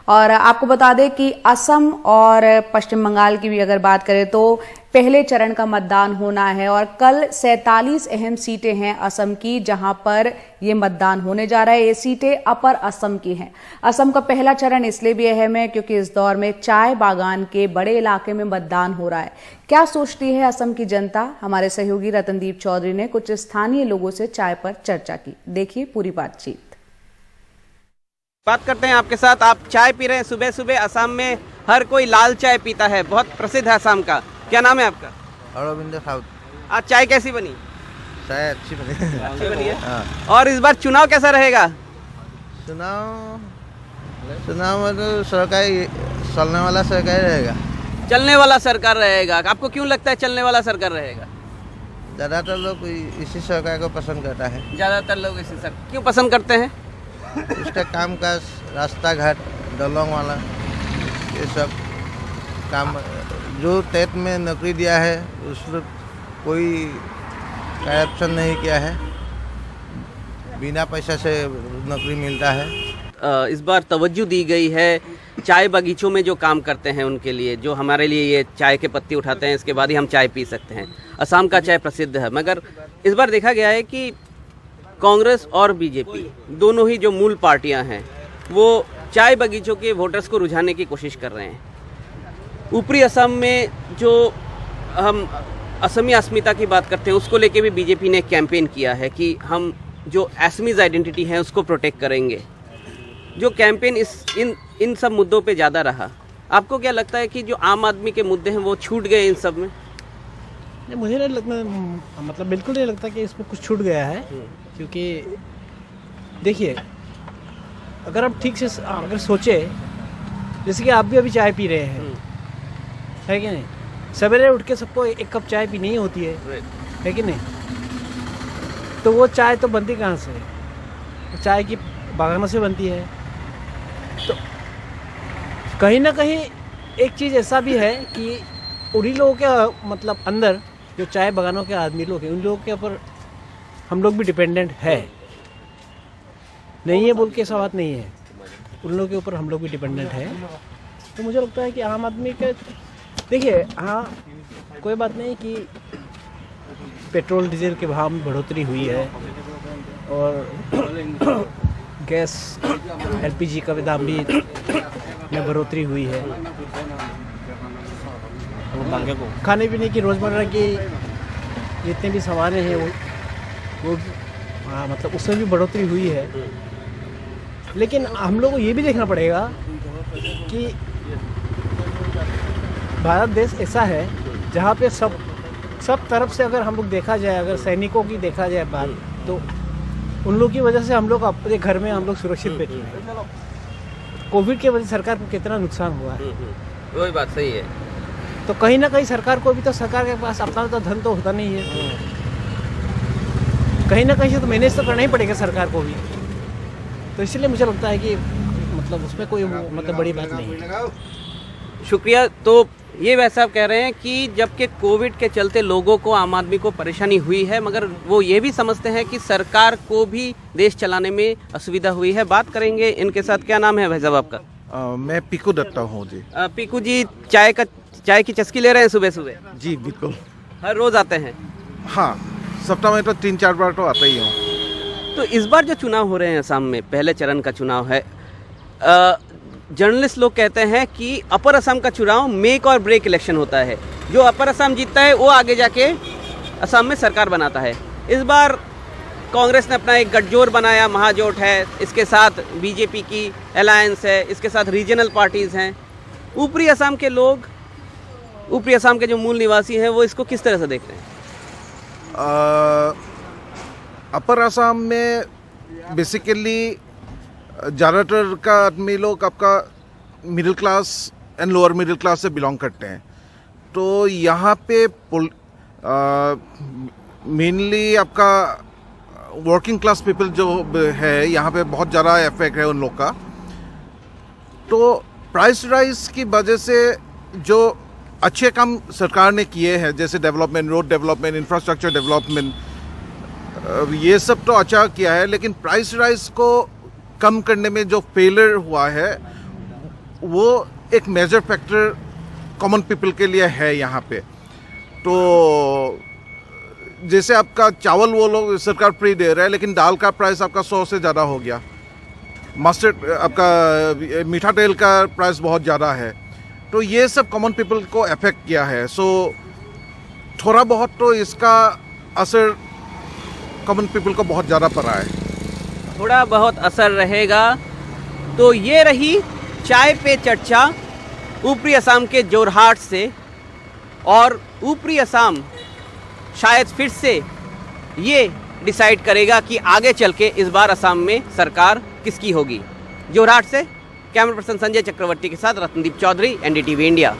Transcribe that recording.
और आपको बता दें कि असम और पश्चिम बंगाल की भी अगर बात करें तो पहले चरण का मतदान होना है और कल 47 अहम सीटें हैं असम की, जहां पर ये मतदान होने जा रहा है। ये सीटें अपर असम की हैं। असम का पहला चरण इसलिए भी अहम है क्योंकि इस दौर में चाय बागान के बड़े इलाके में मतदान हो रहा है। क्या सोचती है असम की जनता? हमारे सहयोगी रतनदीप चौधरी ने कुछ स्थानीय लोगों से चाय पर चर्चा की। देखिए पूरी बातचीत। बात करते हैं आपके साथ। आप चाय पी रहे हैं सुबह सुबह। असम में हर कोई लाल चाय पीता है, बहुत प्रसिद्ध है असम का। क्या नाम है आपका? अरविंद साउथ। आज चाय कैसी बनी? चाय अच्छी बनी। अच्छी बनी है। हाँ। और इस बार चुनाव कैसा रहेगा? चुनाव में तो सरकार चलने वाला सरकार रहेगा। चलने वाला सरकार रहेगा। आपको क्यों लगता है चलने वाला सरकार रहेगा? ज़्यादातर लोग इसी सरकार को पसंद करता है। ज़्यादातर लोग इसी सरकार क्यों पसंद करते हैं? उसका काम काज, रास्ता घाट, दलों वाला, ये सब काम जो टेट में नौकरी दिया है उसमें कोई करप्शन नहीं किया है, बिना पैसा से नौकरी मिलता है। इस बार तवज्जो दी गई है चाय बगीचों में जो काम करते हैं उनके लिए, जो हमारे लिए ये चाय के पत्ती उठाते हैं, इसके बाद ही हम चाय पी सकते हैं। असम का चाय प्रसिद्ध है, मगर इस बार देखा गया है कि कांग्रेस और बीजेपी दोनों ही जो मूल पार्टियां हैं वो चाय बगीचों के वोटर्स को रुझाने की कोशिश कर रहे हैं। ऊपरी असम में जो हम असमी अस्मिता की बात करते हैं उसको लेके भी बीजेपी ने कैंपेन किया है कि हम जो असमीज आइडेंटिटी है उसको प्रोटेक्ट करेंगे। जो कैंपेन इन सब मुद्दों पे ज़्यादा रहा। आपको क्या लगता है कि जो आम आदमी के मुद्दे हैं वो छूट गए इन सब में? नहीं, मुझे नहीं लगता, मतलब बिल्कुल नहीं लगता कि इसमें कुछ छूट गया है। क्योंकि देखिए, अगर आप ठीक से अगर सोचे, जैसे कि आप भी अभी चाय पी रहे हैं, है कि नहीं? सवेरे उठ के सबको एक कप चाय पीनी ही होती है कि नहीं? तो वो चाय तो बनती कहाँ से? चाय की बागानों से बनती है। तो कहीं ना कहीं एक चीज़ ऐसा भी है कि उन्हीं लोगों के मतलब अंदर जो चाय बागानों के आदमी लोग हैं, उन लोगों के ऊपर हम लोग भी डिपेंडेंट है। नहीं है बोल के ऐसा बात नहीं है, उन लोगों के ऊपर हम लोग भी डिपेंडेंट है। तो मुझे लगता है कि आम आदमी के, देखिए, हाँ, कोई बात नहीं कि पेट्रोल डीजल के भाव में बढ़ोतरी हुई है और गैस एलपीजी का दाम भी में बढ़ोतरी हुई है। खाने पीने की रोज़मर्रा की जितने भी सामान हैं वो मतलब उसमें भी बढ़ोतरी हुई है। लेकिन हम लोग को ये भी देखना पड़ेगा कि भारत देश ऐसा है जहाँ पे सब तरफ से अगर हम लोग देखा जाए, अगर सैनिकों की देखा जाए बात, तो उन लोगों की वजह से हम लोग अपने घर में हम लोग सुरक्षित बैठे हैं। कोविड की वजह से सरकार को कितना नुकसान हुआ है, वही बात सही है। तो कहीं ना कहीं सरकार को भी तो, सरकार के पास अपना तो धन तो होता नहीं है, कहीं ना कहीं से तो मैनेज तो करना ही पड़ेगा सरकार को भी। तो इसलिए मुझे लगता है कि मतलब उसमें कोई मतलब बड़ी बात नहीं है। शुक्रिया। तो ये वैसा कह रहे हैं कि जबकि कोविड के चलते लोगों को, आम आदमी को परेशानी हुई है, मगर वो ये भी समझते हैं कि सरकार को भी देश चलाने में असुविधा हुई है। बात करेंगे इनके साथ। क्या नाम है भाई साहब आपका? मैं पीकू दत्ता हूँ जी। पीकू जी, चाय की चस्की ले रहे हैं सुबह सुबह? जी बिल्कुल। हर रोज आते हैं? हाँ, सप्ताह में तो 3-4 बार तो आता ही हूँ। तो इस बार जो चुनाव हो रहे हैं असम में, पहले चरण का चुनाव है, जर्नलिस्ट लोग कहते हैं कि अपर असम का चुनाव मेक और ब्रेक इलेक्शन होता है। जो अपर असम जीतता है वो आगे जाके असम में सरकार बनाता है। इस बार कांग्रेस ने अपना एक गठजोड़ बनाया, महाजोट है, इसके साथ बीजेपी की अलायंस है, इसके साथ रीजनल पार्टीज़ हैं। ऊपरी असम के लोग, ऊपरी असम के जो मूल निवासी हैं, वो इसको किस तरह से देख रहे हैं? अपर असम में बेसिकली ज़्यादातर का आदमी लोग आपका middle class and lower middle class से बिलोंग करते हैं। तो यहाँ पे मेनली आपका वर्किंग क्लास पीपल जो है, यहाँ पे बहुत ज़्यादा इफेक्ट है उन लोग का। तो प्राइस राइज की वजह से जो अच्छे काम सरकार ने किए हैं, जैसे development, road development, infrastructure development, ये सब तो अच्छा किया है, लेकिन प्राइस राइज को कम करने में जो फेलियर हुआ है वो एक मेजर फैक्टर कॉमन पीपल के लिए है यहाँ पे। तो जैसे आपका चावल वो लोग सरकार फ्री दे रहा है, लेकिन दाल का प्राइस आपका 100 से ज़्यादा हो गया। मस्टर्ड आपका मीठा तेल का प्राइस बहुत ज़्यादा है। तो ये सब कॉमन पीपल को अफेक्ट किया है। सो थोड़ा बहुत तो इसका असर कॉमन पीपल को बहुत ज़्यादा पड़ा है। थोड़ा बहुत असर रहेगा। तो ये रही चाय पे चर्चा ऊपरी असम के जोरहाट से। और ऊपरी असम शायद फिर से ये डिसाइड करेगा कि आगे चल के इस बार असम में सरकार किसकी होगी। जोरहाट से कैमरा पर्सन संजय चक्रवर्ती के साथ रत्नदीप चौधरी, NDTV इंडिया।